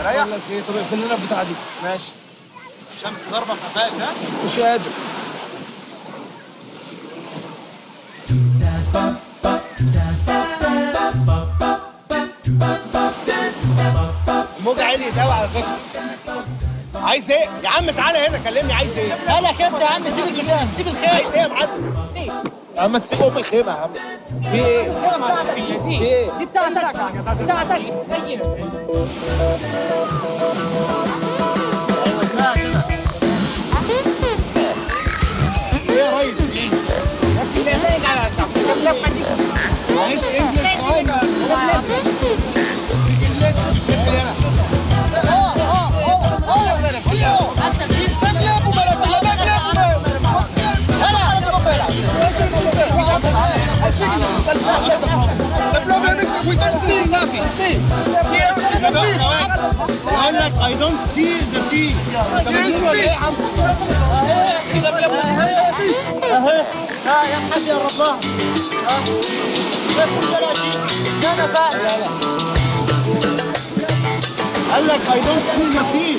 استريح. بقول لك ايه، طب اقفل لنا البتاعه دي. ماشي. شمس ضربه في قفاك ها؟ مش قادر. الموج عالي قوي على فكره. عايز ايه؟ يا عم تعالى هنا كلمني، عايز ايه؟ مالك انت يا عم؟ سيب الجنان، سيب الخير. عايز ايه يا معلم؟ يا عم تسيب ام الخيمه يا عم. في ايه؟ في ايه؟ دي بتاعتك بتاعتك. ايه يا ريس؟ معلش انجلش يقول لك I don't see the sea. يا حبيبي يا رباه. انا فاهم. قال لك I don't see the sea.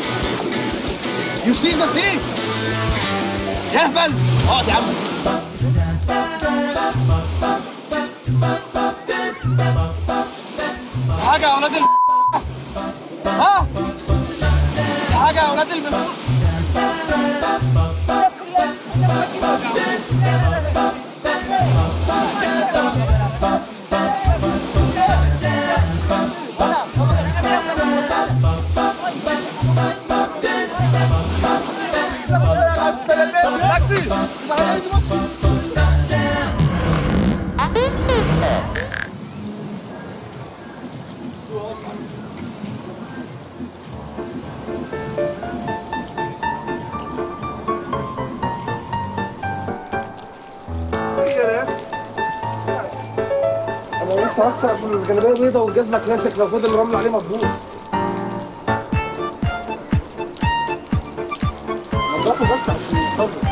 You see the sea? يهبل. اقعد يا عم. حاجه يا اولاد ها؟ حاجه يا اولاد هخسر عشان الجلابيه بيضه والجزمه كلاسيك، لو فضل الرمل عليه مظبوط. نضفه بس عشان يتفضل.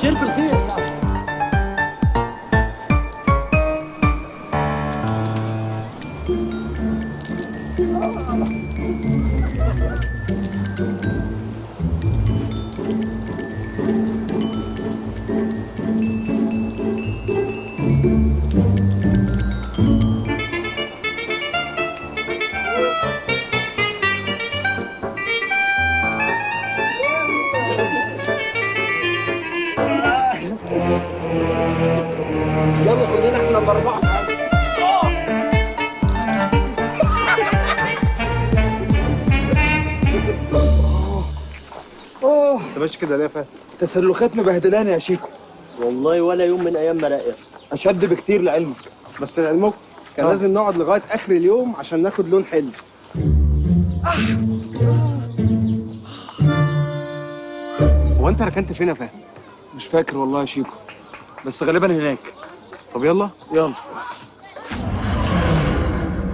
شيل في الخير. يلا كلنا احنا الاربعه. انت ماشي كده ليه يا فهد؟ تسلخات مبهدلاني يا شيكو. والله ولا يوم من ايام ما راقر. اشد بكتير لعلمك. بس لعلمك كان لازم نقعد لغايه اخر اليوم عشان ناخد لون حلو. هو انت ركنت فين يا فهد؟ مش فاكر والله يا شيكو، بس غالبا هناك. طب يلا. يلا.